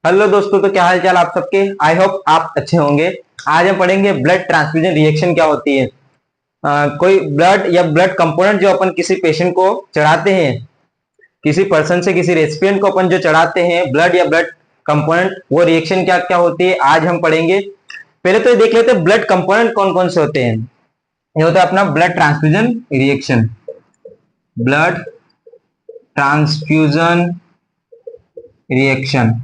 Hello दोस्तों, तो क्या हाल चाल आप सबके। आई होप आप अच्छे होंगे। आज हम पढ़ेंगे ब्लड ट्रांसफ्यूजन रिएक्शन क्या होती है। कोई ब्लड या ब्लड कंपोनेंट जो अपन किसी पेशेंट को चढ़ाते हैं, किसी पर्सन से किसी रेसिपिएंट को अपन जो चढ़ाते हैं ब्लड या ब्लड कंपोनेंट, वो रिएक्शन क्या क्या होती है आज हम पढ़ेंगे। पहले तो ये देख लेते हैं ब्लड कंपोनेंट कौन कौन से होते हैं। ये होता है अपना blood transfusion reaction. Blood transfusion reaction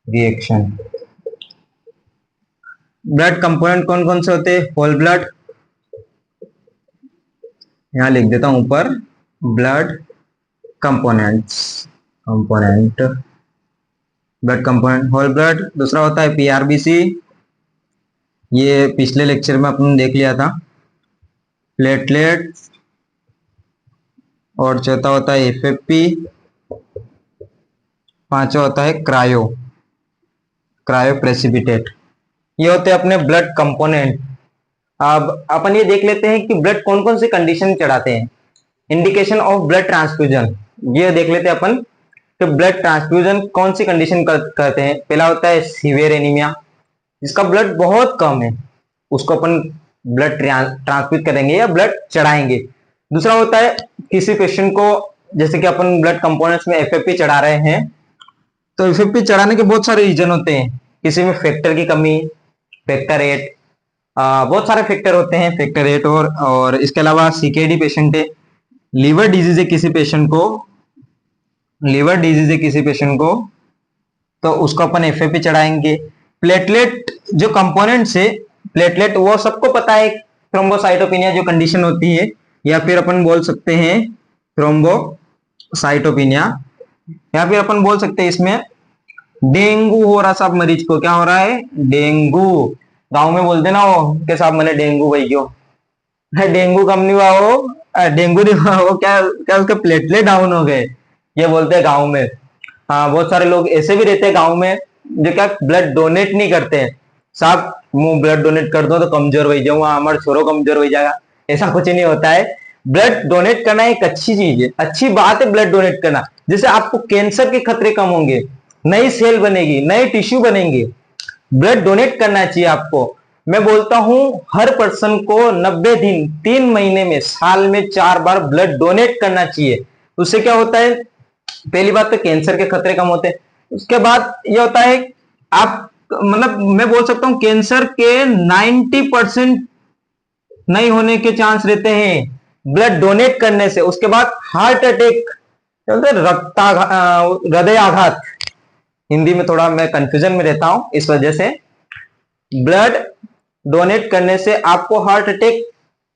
reaction blood component कौन कौन से होते हैं। होल ब्लड, यहां लिख देता हूं ऊपर, blood components, component blood component whole blood. दूसरा होता है पीआरबीसी, ये पिछले लेक्चर में अपन देख लिया था। प्लेटलेट, और चौथा होता है एफएफपी, पांचवा होता है क्रायो, क्रायो प्रेसिपिटेट। ये होते हैं अपने ब्लड कंपोनेंट। अब अपन ये देख लेते हैं कि ब्लड कौन कौन सी कंडीशन चढ़ाते हैं। इंडिकेशन ऑफ ब्लड ट्रांसफ्यूजन, ये देख लेते हैं अपन कि ब्लड ट्रांसफ्यूजन कौन सी कंडीशन करते हैं। पहला होता है सीवियर एनीमिया, जिसका ब्लड बहुत कम है, उसको अपन ब्लड ट्रांसफ्यूज करेंगे या ब्लड चढ़ाएंगे। दूसरा होता है किसी पेशेंट को, जैसे कि अपन ब्लड कंपोनेंट्स में एफएफपी चढ़ा रहे हैं, तो एफएफपी चढ़ाने के बहुत सारे रीजन होते हैं। किसी में फैक्टर की कमी, फैक्टर 8, बहुत सारे फैक्टर होते हैं, फैक्टर 8। और इसके अलावा सीकेडी पेशेंट है, लीवर डिजीज है किसी पेशेंट को, लीवर डिजीज है किसी पेशेंट को, तो उसको अपन एफएफपी चढ़ाएंगे। प्लेटलेट जो कंपोनेंट्स है, प्लेटलेट वो सबको पता है, थ्रोम्बोसाइटोपिनिया जो कंडीशन होती है, या फिर अपन बोल सकते हैं थ्रोम्बोसाइटोपिनिया, या फिर अपन बोल सकते हैं इसमें डेंगू हो रहा साहब मरीज को। क्या हो रहा है? डेंगू। गांव में बोलते ना वो के साहब मैंने डेंगू भैया, डेंगू कम नहीं हुआ वो, डेंगू नहीं हुआ वो, क्या क्या उसके प्लेटलेट डाउन हो गए, ये बोलते हैं गांव में। हाँ, बहुत सारे लोग ऐसे भी रहते हैं गांव में जो क्या ब्लड डोनेट नहीं करते हैं। साहब मुंह ब्लड डोनेट कर दो तो कमजोर हो जाऊँ, हमारे छोरो कमजोर हो जाएगा। ऐसा कुछ नहीं होता है। ब्लड डोनेट करना एक अच्छी चीज है, अच्छी बात है ब्लड डोनेट करना। जैसे आपको कैंसर के खतरे कम होंगे, नई सेल बनेगी, नए टिश्यू बनेंगे। ब्लड डोनेट करना चाहिए आपको। मैं बोलता हूं हर पर्सन को 90 दिन, 3 महीने में, साल में 4 बार ब्लड डोनेट करना चाहिए। उससे क्या होता है? पहली बात तो कैंसर के खतरे कम होते हैं। उसके बाद ये होता है आप, मतलब मैं बोल सकता हूं कैंसर के 90% नहीं होने के चांस रहते हैं ब्लड डोनेट करने से। उसके बाद हार्ट अटैक, हृदय आघात, हिंदी में थोड़ा मैं कंफ्यूजन में रहता हूं इस वजह से। ब्लड डोनेट करने से आपको हार्ट अटैक,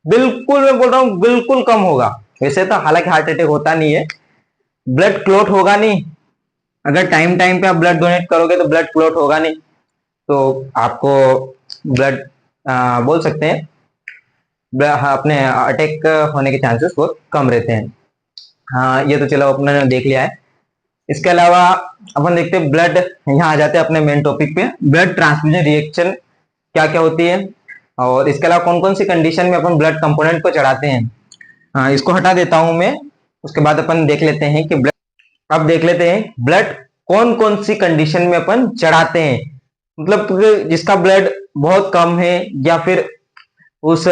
बिल्कुल मैं बोल रहा हूं बिल्कुल कम होगा। वैसे तो हालांकि हार्ट अटैक होता नहीं है, ब्लड क्लॉट होगा नहीं। अगर टाइम टाइम पे आप ब्लड डोनेट करोगे तो ब्लड क्लॉट होगा नहीं, तो आपको ब्लड बोल सकते हैं अपने अटैक होने के चांसेस बहुत कम रहते हैं। हाँ, ये तो चलो अपने देख लिया है। इसके अलावा अपन देखते हैं ब्लड, यहाँ आ जाते हैं अपने मेन टॉपिक पे, ब्लड ट्रांसफ्यूजन रिएक्शन क्या क्या होती है, और इसके अलावा कौन कौन सी कंडीशन में अपन ब्लड कंपोनेंट को चढ़ाते हैं। इसको हटा देता हूं मैं। उसके बाद अपन देख लेते हैं कि ब्लड, अब देख लेते हैं ब्लड कौन कौन सी कंडीशन में अपन चढ़ाते हैं। मतलब जिसका ब्लड बहुत कम है, या फिर उस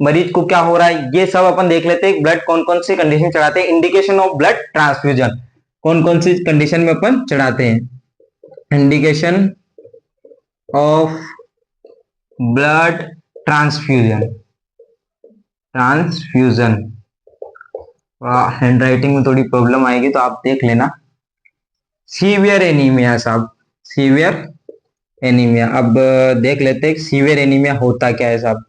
मरीज को क्या हो रहा है, ये सब अपन देख लेते हैं। ब्लड कौन कौन सी कंडीशन चढ़ाते हैं, इंडिकेशन ऑफ ब्लड ट्रांसफ्यूजन कौन कौन सी कंडीशन में अपन चढ़ाते हैं। Indication of blood transfusion, transfusion hand writing में थोड़ी प्रॉब्लम आएगी तो आप देख लेना। सीवियर एनीमिया साहब, सीवियर एनीमिया। अब देख लेते हैं सीवियर एनीमिया होता क्या है साहब।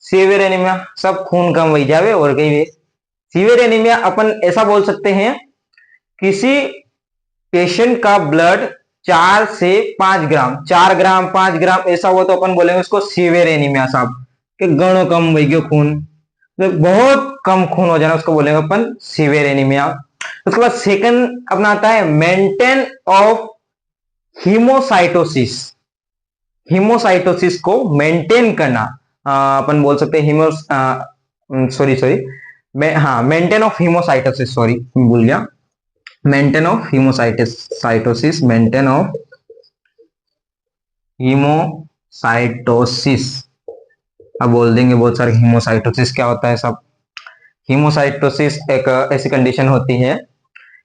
सीवियर एनीमिया सब खून कम वही जावे और कहीं भी। सीवियर एनीमिया अपन ऐसा बोल सकते हैं, किसी पेशेंट का ब्लड 4 से 5 ग्राम, 4 ग्राम 5 ग्राम ऐसा हुआ तो अपन बोलेंगे उसको सीवियर एनीमिया साहब, कि गणों कम वही खून, तो बहुत कम खून हो जाना, उसको बोलेंगे अपन सीवियर एनीमिया। उसके बाद सेकंड अपना आता है मेंटेन ऑफ हीमोसाइटोसिस। हीमोसाइटोसिस को मेंटेन करना, अपन बोल सकते हैं सॉरी सॉरी, हाँ, मेंटेन ऑफ हीमोसाइटोसिस, सॉरी भूल गया। Maintain of haemocytosis, maintain of haemocytosis. अब बोल देंगे बहुत सारे हीमोसाइटोसिस क्या होता है सब। हीमोसाइटोसिस एक ऐसी कंडीशन होती है,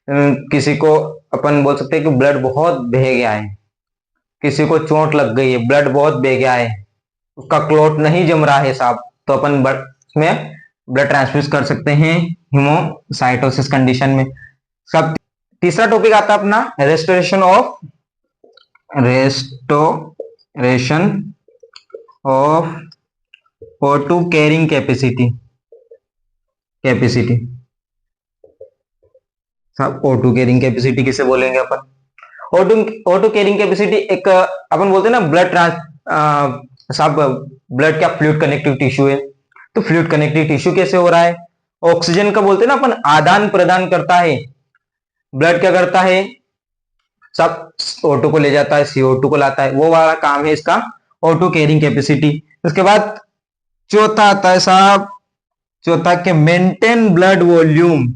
किसी को अपन बोल सकते हैं कि ब्लड बहुत बह गया है, किसी को चोट लग गई है, ब्लड बहुत बह गया है, उसका क्लॉट नहीं जम रहा है साहब, तो अपन में ब्लड ट्रांसफ्यूज कर सकते हैं हीमोसाइटोसिस कंडीशन में। सब तीसरा टॉपिक आता है अपना restoration of O2 carrying capacity. सब O2 कैरिंग कैपेसिटी किसे बोलेंगे अपन? O2 कैरिंग कैपेसिटी एक अपन बोलते हैं ना ब्लड सब ब्लड क्या फ्लूइड कनेक्टिव टिश्यू है, तो फ्लूइड कनेक्टिव टिश्यू कैसे हो रहा है? ऑक्सीजन का बोलते हैं ना अपन आदान प्रदान करता है, ब्लड क्या करता है, सब O2 को ले जाता है, CO2 को लाता है, वो वाला काम है इसका O2 कैरिंग कैपेसिटी। उसके बाद चौथा आता है साहब, चौथा के maintain blood volume,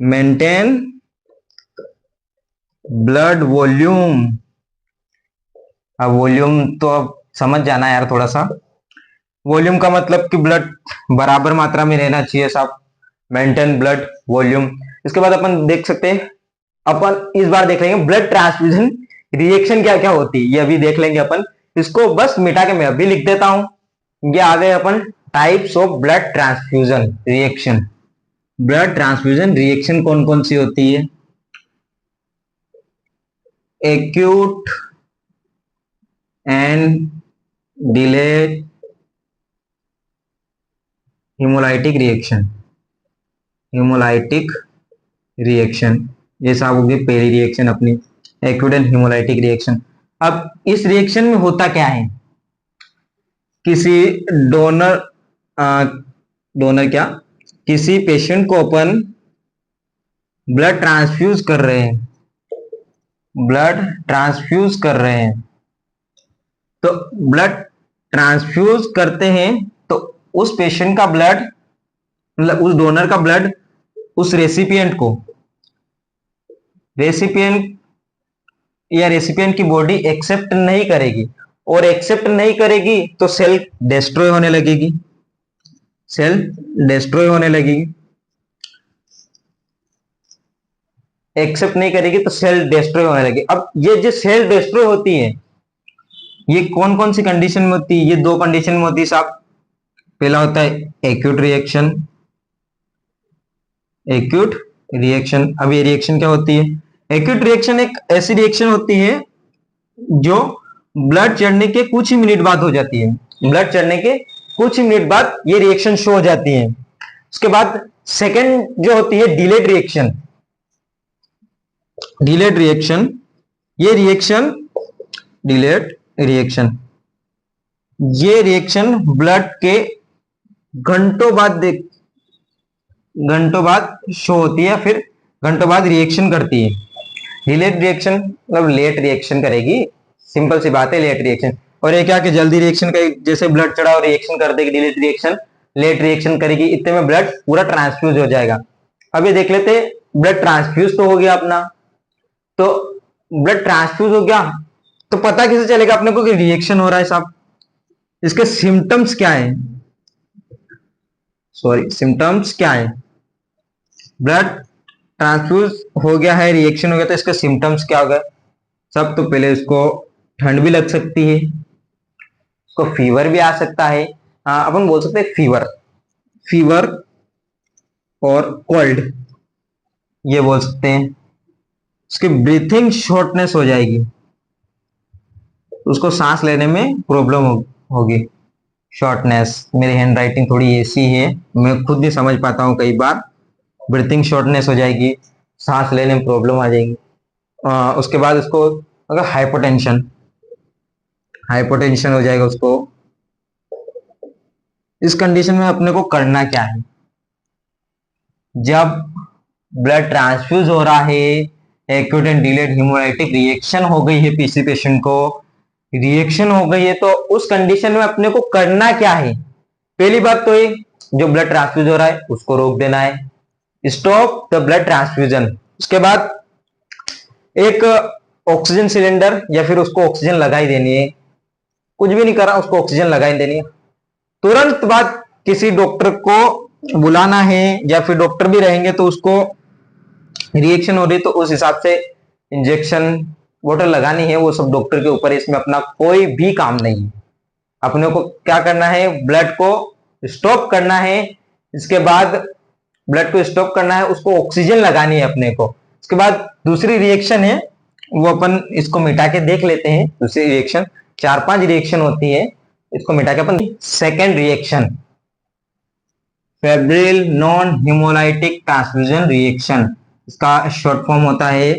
maintain blood volume. अब वॉल्यूम तो अब समझ जाना यार थोड़ा सा, वॉल्यूम का मतलब कि ब्लड बराबर मात्रा में रहना चाहिए साहब, मेंटेन ब्लड वॉल्यूम। इसके बाद अपन देख सकते हैं, अपन इस बार देख लेंगे ब्लड ट्रांसफ्यूजन रिएक्शन क्या क्या होती है, ये अभी देख लेंगे अपन। इसको बस मिटा के मैं अभी लिख देता हूं। ये आ गए अपन types of blood transfusion reaction. Blood transfusion reaction कौन कौन सी होती है? Acute and delayed haemolytic reaction, haemolytic reaction ये सब हो गई पहली रिएक्शन अपनी, एक्यूट एंड हेमोलाइटिक रिएक्शन। अब इस रिएक्शन में होता क्या है, किसी डोनर डोनर क्या, किसी पेशेंट को अपन ब्लड ट्रांसफ्यूज कर रहे हैं, ब्लड ट्रांसफ्यूज कर रहे हैं, तो ब्लड ट्रांसफ्यूज करते हैं तो उस पेशेंट का ब्लड, मतलब उस डोनर का ब्लड उस रेसिपिएंट को, रेसिपिएंट या रेसिपिएंट की बॉडी एक्सेप्ट नहीं करेगी, और एक्सेप्ट नहीं करेगी तो सेल डिस्ट्रॉय होने लगेगी, सेल डिस्ट्रॉय होने लगेगी, एक्सेप्ट नहीं करेगी तो सेल डिस्ट्रॉय होने लगेगी। अब ये जो सेल डिस्ट्रॉय होती है ये कौन कौन सी कंडीशन में होती है? ये दो कंडीशन में होती है साहब। पहला होता है एक्यूट रिएक्शन, एक्यूट रिएक्शन। अब ये रिएक्शन क्या होती है? एक्यूट रिएक्शन एक ऐसी रिएक्शन होती है जो ब्लड चढ़ने के कुछ ही मिनट बाद हो जाती है, ब्लड चढ़ने के कुछ ही मिनट बाद ये रिएक्शन शो हो जाती है। उसके बाद सेकंड जो होती है डिलेड रिएक्शन, डिलेड रिएक्शन, ये रिएक्शन डिलेड रिएक्शन, ये रिएक्शन ब्लड के घंटों बाद घंटों बाद शो होती है, फिर घंटों बाद रिएक्शन करती है। डिलेड रिएक्शन मतलब लेट रिएक्शन करेगी, सिंपल सी बात है, लेट रिएक्शन। और ये क्या कि जल्दी रिएक्शन करेगी, जैसे ब्लड चढ़ा और रिएक्शन कर देगी, डिलेड रिएक्शन लेट रिएक्शन करेगी, इतने में ब्लड पूरा ट्रांसफ्यूज हो जाएगा। अब ये देख लेते, ब्लड ट्रांसफ्यूज तो हो गया अपना, तो ब्लड ट्रांसफ्यूज हो गया तो पता कैसे चलेगा अपने को कि रिएक्शन हो रहा है साहब? इसके सिम्टम्स क्या है, सॉरी सिम्टम्स क्या है? ब्लड ट्रांसफ्यूज हो गया है, रिएक्शन हो गया, तो इसके सिम्टम्स क्या होगा सब? तो पहले इसको ठंड भी लग सकती है, इसको फीवर भी आ सकता है, अपन बोल सकते हैं फीवर, फीवर और कोल्ड ये बोल सकते हैं। उसकी ब्रीथिंग शॉर्टनेस हो जाएगी, उसको सांस लेने में प्रॉब्लम होगी, शॉर्टनेस। मेरी हैंड राइटिंग थोड़ी ऐसी है, मैं खुद भी समझ पाता हूँ कई बार। ब्रीथिंग शॉर्टनेस हो जाएगी, सांस लेने में प्रॉब्लम आ जाएगी। उसके बाद उसको अगर हाइपोटेंशन, हाइपोटेंशन हो जाएगा उसको। इस कंडीशन में अपने को करना क्या है? जब ब्लड ट्रांसफ्यूज हो रहा है, acute and delayed haemolytic reaction हो गई है, पीसी पेशेंट को रिएक्शन हो गई है, तो उस कंडीशन में अपने को करना क्या है? पहली बात तो ये जो ब्लड ट्रांसफ्यूज हो रहा है उसको रोक देना है, स्टॉप द ब्लड ट्रांसफ्यूजन। उसके बाद एक ऑक्सीजन सिलेंडर या फिर उसको ऑक्सीजन लगाई देनी है, कुछ भी नहीं करा, उसको ऑक्सीजन लगाई देनी है। तुरंत बाद किसी डॉक्टर को बुलाना है, या फिर डॉक्टर भी रहेंगे तो उसको रिएक्शन हो रही तो उस हिसाब से इंजेक्शन बोतल लगानी है, वो सब डॉक्टर के ऊपर है, इसमें अपना कोई भी काम नहीं है। अपने को क्या करना है, ब्लड को स्टॉप करना है। इसके बाद ब्लड को स्टॉप करना है, उसको ऑक्सीजन लगानी है अपने को। उसके बाद दूसरी रिएक्शन है, वो अपन इसको मिटा के देख लेते हैं। दूसरी रिएक्शन 4-5 रिएक्शन होती है, इसको मिटा के अपन second reaction, febrile non haemolytic transfusion reaction, इसका शॉर्ट फॉर्म होता है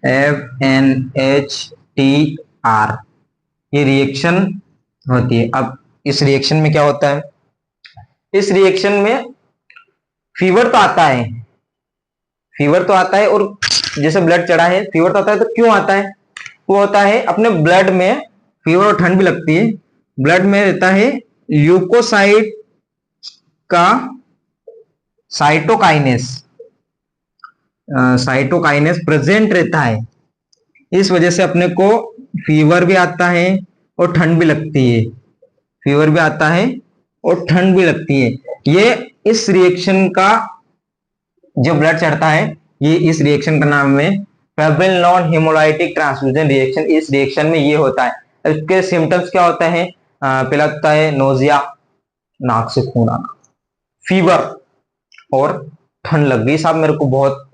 FNHTR। ये रिएक्शन होती है। अब इस रिएक्शन में क्या होता है, इस रिएक्शन में फीवर तो आता है, फीवर तो आता है, और जैसे ब्लड चढ़ा है फीवर तो आता है, तो क्यों आता है, वो होता है अपने ब्लड में फीवर और ठंड भी लगती है। ब्लड में रहता है ल्यूकोसाइट का साइटोकाइनेस, साइटोकाइनेस प्रेजेंट रहता है। इस वजह से अपने को फीवर भी आता है और ठंड भी लगती है, फीवर भी आता है और ठंड भी लगती है। ये इस रिएक्शन का जो ब्लड चढ़ता है, ये इस रिएक्शन का नाम है फेब्रिल नॉन हिमोलाइटिक ट्रांसफ्यूजन रिएक्शन। इस रिएक्शन में ये होता है। इसके सिम्टम्स क्या होते हैं, पहला होता है नोजिया, नाक से खून आना, फीवर और ठंड लग गई, साहब मेरे को बहुत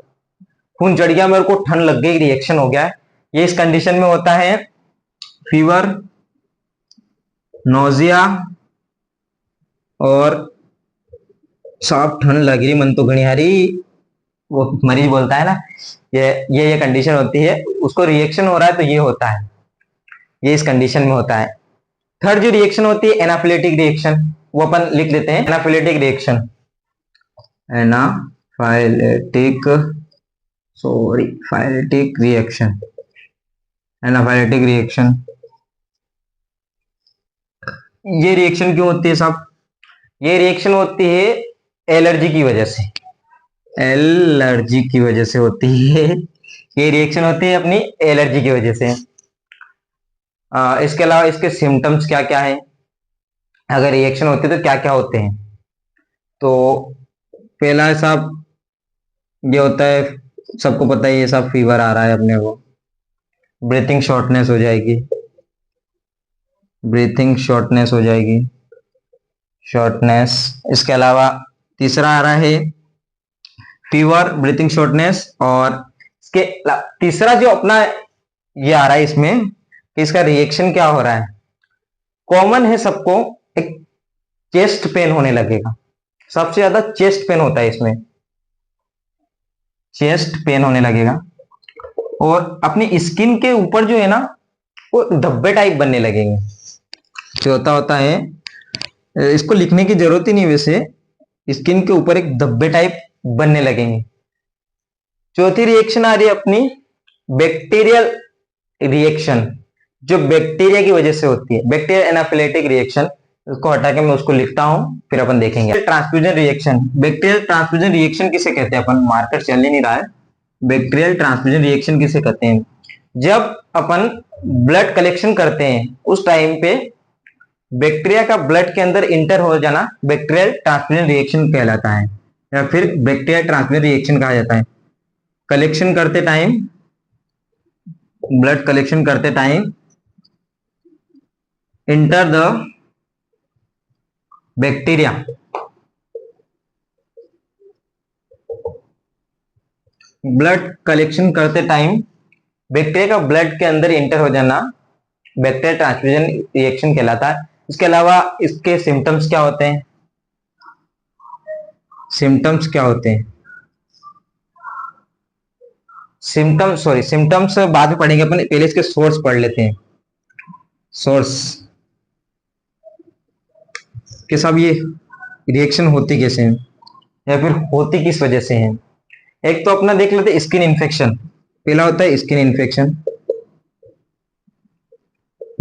खून चढ़ गया, मेरे को ठंड लग गई, रिएक्शन हो गया है। ये इस कंडीशन में होता है, फीवर, नोजिया और साहब ठंड लग रही, मन तो गणियारी, वो मरीज बोलता है ना, ये कंडीशन होती है। उसको रिएक्शन हो रहा है तो ये होता है, ये इस कंडीशन में होता है। थर्ड जो रिएक्शन होती है एनाफिलेटिक रिएक्शन, वो अपन लिख लेते हैं anaphylactic reaction, phylactic reaction, anaphylactic reaction. ये रिएक्शन क्यों होती है साहब, ये रिएक्शन होती है एलर्जी की वजह से, एलर्जी की वजह से होती है। ये रिएक्शन होती है अपनी एलर्जी की वजह से। इसके अलावा इसके सिम्टम्स क्या क्या है, अगर रिएक्शन होती है तो क्या क्या होते हैं। तो पहला है साहब, ये होता है, सबको पता है, ये सब फीवर आ रहा है अपने को, ब्रीथिंग शॉर्टनेस हो जाएगी, ब्रीथिंग शॉर्टनेस हो जाएगी, शॉर्टनेस। इसके अलावा तीसरा आ रहा है फीवर, ब्रीथिंग शॉर्टनेस, और इसके तीसरा जो अपना ये आ रहा है इसमें कि इसका रिएक्शन क्या हो रहा है, कॉमन है सबको, एक चेस्ट पेन होने लगेगा, सबसे ज्यादा चेस्ट पेन होता है इसमें, चेस्ट पेन होने लगेगा। और अपनी स्किन के ऊपर जो है ना, वो धब्बे टाइप बनने लगेंगे। जो होता है, इसको लिखने की जरूरत ही नहीं, वैसे स्किन के ऊपर एक धब्बे टाइप बनने लगेंगे। चौथी रिएक्शन आ रही है अपनी बैक्टीरियल रिएक्शन, जो बैक्टीरिया की वजह से होती है, बैक्टीरियल एनाफिलेटिक रिएक्शन। उसको हटा के मैं उसको लिखता हूं, फिर अपन देखेंगे। Transfusion reaction, bacterial transfusion reaction किसे कहते हैं, अपन मार्कर चल ही नहीं रहा है। बैक्टीरियल ट्रांसफ्यूजन रिएक्शन किसे कहते हैं, जब अपन ब्लड कलेक्शन करते हैं उस टाइम पे बैक्टीरिया का ब्लड के अंदर इंटर हो जाना बैक्टीरियल ट्रांसफ्यूजन रिएक्शन कहलाता है, या फिर बैक्टीरियल ट्रांसफ्यूजन रिएक्शन कहा जाता है। कलेक्शन करते टाइम, ब्लड कलेक्शन करते time enter the bacteria, blood collection करते टाइम बैक्टीरिया का ब्लड के अंदर इंटर हो जाना बैक्टीरियल ट्रांसफ्यूजन रिएक्शन कहलाता है। इसके अलावा इसके सिम्टम्स क्या होते हैं, सिम्टम्स क्या होते हैं, सिम्टम्स बाद में पढ़ेंगे अपन, पहले इसके सोर्स पढ़ लेते हैं। सोर्स कि सब ये रिएक्शन होती कैसे हैं, या फिर होती किस वजह से हैं। एक तो अपना देख लेते हैं स्किन इन्फेक्शन, पहला होता है स्किन इन्फेक्शन।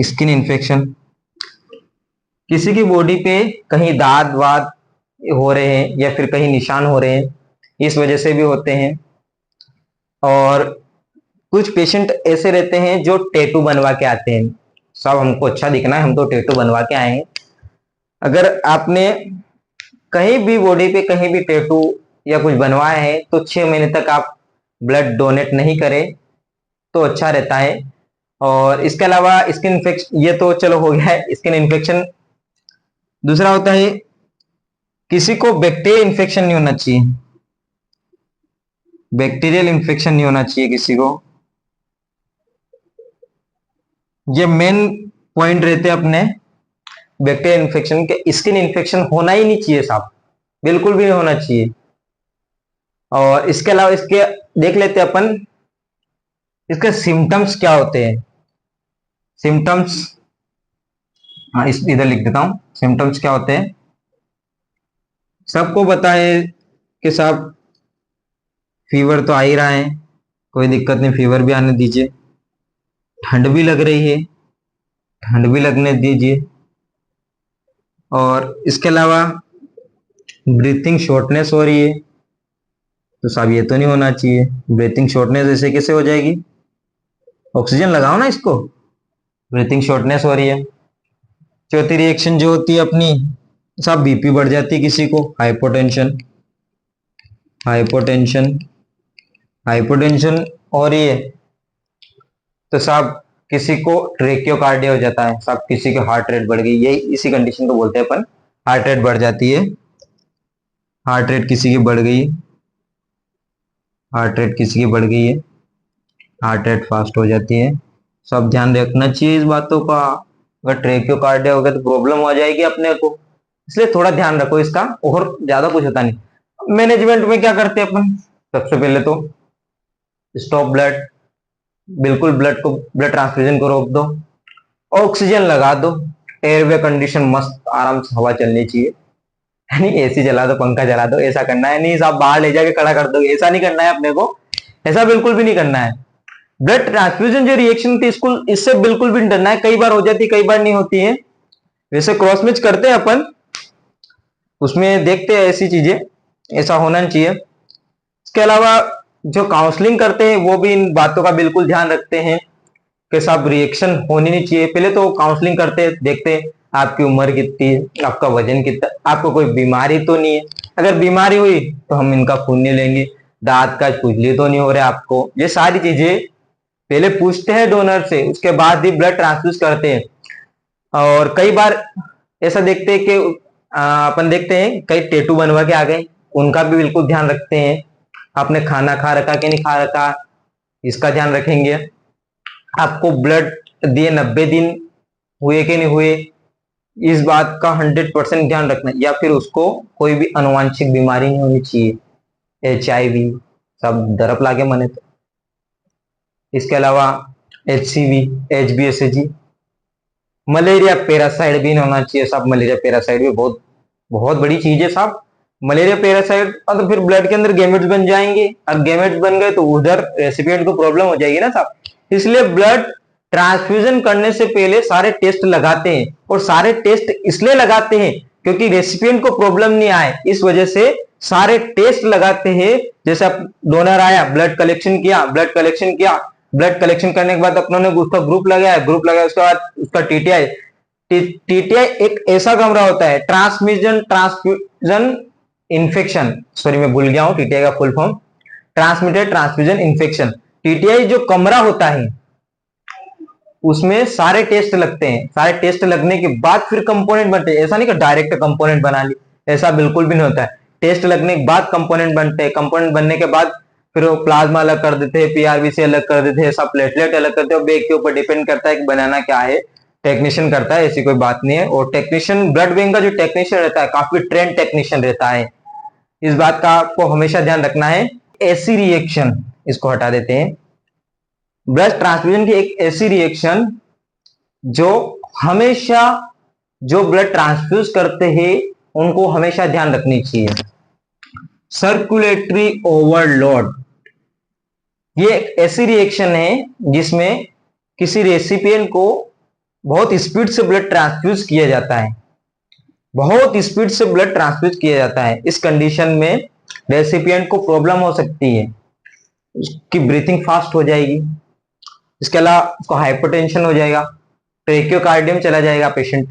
स्किन इन्फेक्शन, किसी की बॉडी पे कहीं दाद वाद हो रहे हैं या फिर कहीं निशान हो रहे हैं, इस वजह से भी होते हैं। और कुछ पेशेंट ऐसे रहते हैं जो टैटू बनवा के आते हैं, सब हमको अच्छा दिखना है, हम तो टैटू बनवा के आए हैं। अगर आपने कहीं भी बॉडी पे कहीं भी टैटू या कुछ बनवाया है तो 6 महीने तक आप ब्लड डोनेट नहीं करें तो अच्छा रहता है। और इसके अलावा स्किन इन्फेक्शन, ये तो चलो हो गया है स्किन इन्फेक्शन। दूसरा होता है किसी को बैक्टीरियल इन्फेक्शन नहीं होना चाहिए, बैक्टीरियल इन्फेक्शन नहीं होना चाहिए किसी को। ये मेन पॉइंट रहते हैं अपने बैक्टीरियल इन्फेक्शन के। स्किन इन्फेक्शन होना ही नहीं चाहिए साहब, बिल्कुल भी नहीं होना चाहिए। और इसके अलावा इसके देख लेते हैं अपन इसके सिम्टम्स क्या होते हैं। सिम्टम्स, हाँ इस इधर लिख देता हूं, सिम्टम्स क्या होते हैं। सबको पता है कि साहब फीवर तो आ ही रहा है, कोई दिक्कत नहीं, फीवर भी आने दीजिए। ठंड भी लग रही है, ठंड भी लगने दीजिए। और इसके अलावा ब्रीथिंग शॉर्टनेस हो रही है तो साहब ये तो नहीं होना चाहिए। ब्रीथिंग शॉर्टनेस ऐसे कैसे हो जाएगी, ऑक्सीजन लगाओ ना इसको। ब्रीथिंग शॉर्टनेस हो रही है। चौथी रिएक्शन जो होती है अपनी साहब, बीपी बढ़ जाती है किसी को, हाइपोटेंशन, हाइपोटेंशन, हाइपोटेंशन हो रही है तो साहब किसी को ट्रेकियोकार्डिया हो जाता है, साहब किसी की हार्ट रेट बढ़ गई, यही इसी कंडीशन को बोलते हैं अपन, हार्ट रेट बढ़ जाती है। हार्ट रेट किसी की बढ़ गई, हार्ट रेट किसी की बढ़ गई है, हार्ट रेट फास्ट हो जाती है। सब ध्यान रखना चाहिए इस बातों का। अगर ट्रेकियोकार्डिया हो गया तो प्रॉब्लम हो जाएगी अपने को, इसलिए थोड़ा ध्यान रखो इसका, और ज्यादा कुछ होता नहीं। मैनेजमेंट में क्या करते हैं अपन, सबसे पहले तो स्टॉप ब्लड, बिल्कुल ब्लड को, ब्लड ट्रांसफ्यूजन को रोक दो, ऑक्सीजन लगा दो, एयरवे कंडीशन मस्त आराम से हवा चलनी चाहिए। नहीं एसी चला दो, पंखा चला दो, ऐसा करना है नहीं साहब बाहर ले जाके खड़ा कर दो, ऐसा नहीं करना है अपने को, ऐसा बिल्कुल भी नहीं करना है। ब्लड ट्रांसफ्यूजन जो रिएक्शन थी इसको, इससे बिल्कुल भी नहीं डरना है, कई बार हो जाती है कई बार नहीं होती है। वैसे क्रॉस मैच करते हैं अपन, उसमें देखते हैं ऐसी चीजें, ऐसा होना नहीं चाहिए। इसके अलावा जो काउंसलिंग करते हैं वो भी इन बातों का बिल्कुल ध्यान रखते हैं कि साहब रिएक्शन होनी नहीं चाहिए। पहले तो काउंसलिंग करते हैं, देखते हैं आपकी उम्र कितनी है, आपका वजन कितना, आपको कोई बीमारी तो नहीं है। अगर बीमारी हुई तो हम इनका खून नहीं लेंगे, दांत का खुजली तो नहीं हो रहा आपको, ये सारी चीजें पहले पूछते हैं डोनर से, उसके बाद ही ब्लड ट्रांसफ्यूज करते हैं। और कई बार ऐसा देखते हैं कि अपन देखते हैं कई टैटू बनवा के आ गए, उनका भी बिल्कुल ध्यान रखते हैं। आपने खाना खा रखा कि नहीं खा रखा, इसका ध्यान रखेंगे। आपको ब्लड दिए 90 दिन हुए कि नहीं हुए, इस बात का 100% ध्यान रखना, या फिर उसको कोई भी अनुवांशिक बीमारी नहीं होनी चाहिए, HIV सब दरप लागे मने तो। इसके अलावा HCV, HBsAg, मलेरिया पैरासाइट भी नहीं होना चाहिए साहब। मलेरिया पैरासाइट भी बहुत बहुत बड़ी चीज है साहब। मलेरिया पैरासाइट तो फिर ब्लड के अंदर गैमेट्स बन जाएंगे, और गैमेट्स बन गए तो उधर रेसिपिएंट को प्रॉब्लम हो जाएगी ना साहब। इसलिए ब्लड ट्रांसफ्यूजन करने से पहले सारे टेस्ट लगाते हैं, और सारे टेस्ट इसलिए लगाते हैं क्योंकि रेसिपिएंट को प्रॉब्लम नहीं आए, इस वजह से सारे टेस्ट लगाते हैं। जैसे आप डोनर आया, ब्लड कलेक्शन किया, ब्लड कलेक्शन किया, ब्लड कलेक्शन करने के बाद अपनों ने उसका ग्रुप लगाया, ग्रुप लगाया उसके बाद उसका टीटीआई, टीटीआई एक ऐसा कमरा होता है, ट्रांसमिशन ट्रांसफ्यूजन इन्फेक्शन, सॉरी मैं भूल गया हूं टीटीआई का full form, transmitted transfusion infection. TTI जो कमरा होता है उसमें सारे टेस्ट लगते हैं, सारे टेस्ट लगने के बाद फिर कंपोनेंट बनते हैं। ऐसा नहीं कि डायरेक्ट कंपोनेंट बना ली, ऐसा बिल्कुल भी नहीं होता है। टेस्ट लगने के बाद कंपोनेंट बनते हैं, कंपोनेंट बनने के बाद फिर वो प्लाज्मा अलग कर देते हैं, पीआरबीसी अलग कर देते हैं, सब प्लेटलेट अलग करते हैं। बैग के ऊपर डिपेंड करता है कि बनाना क्या है, टेक्नीशियन करता है, ऐसी कोई बात नहीं है। और टेक्नीशियन, ब्लड बैंक का जो टेक्नीशियन रहता है काफी ट्रेंड टेक्नीशियन रहता है, इस बात का आपको हमेशा ध्यान रखना है। ऐसी रिएक्शन, इसको हटा देते हैं, ब्लड ट्रांसफ्यूजन की एक ऐसी रिएक्शन जो हमेशा जो ब्लड ट्रांसफ्यूज करते हैं उनको हमेशा ध्यान रखनी चाहिए, सर्कुलेटरी ओवरलोड। ये एक ऐसी रिएक्शन है जिसमें किसी रेसिपिएंट को बहुत स्पीड से ब्लड ट्रांसफ्यूज किया जाता है, बहुत स्पीड से ब्लड ट्रांसफ्यूज किया जाता है। इस कंडीशन में रेसिपिएंट को प्रॉब्लम हो सकती है, उसकी ब्रीथिंग फास्ट हो जाएगी, इसके अलावा उसको हाइपरटेंशन हो जाएगा, ट्रेकियोकार्डियम चला जाएगा पेशेंट।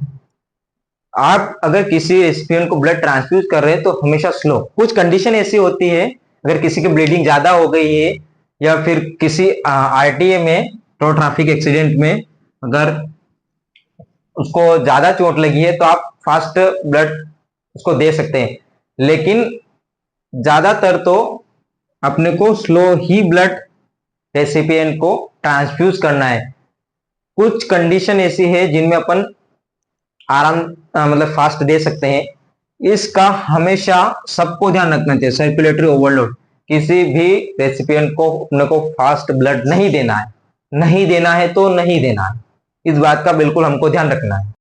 आप अगर किसी रेसिपिएंट को ब्लड ट्रांसफ्यूज कर रहे हैं तो हमेशा स्लो। कुछ कंडीशन ऐसी होती है, अगर किसी की ब्लीडिंग ज्यादा हो गई है या फिर किसी आरटीए में, रोड ट्रैफिक एक्सीडेंट में अगर उसको ज्यादा चोट लगी है तो आप फास्ट ब्लड उसको दे सकते हैं, लेकिन ज्यादातर तो अपने को स्लो ही ब्लड रेसिपिएंट को ट्रांसफ्यूज करना है। कुछ कंडीशन ऐसी है जिनमें अपन आराम मतलब फास्ट दे सकते हैं। इसका हमेशा सबको ध्यान रखना चाहिए, सर्कुलेटरी ओवरलोड, किसी भी रेसिपिएंट को अपने को फास्ट ब्लड नहीं देना है, नहीं देना है तो नहीं देना है, इस बात का बिल्कुल हमको ध्यान रखना है।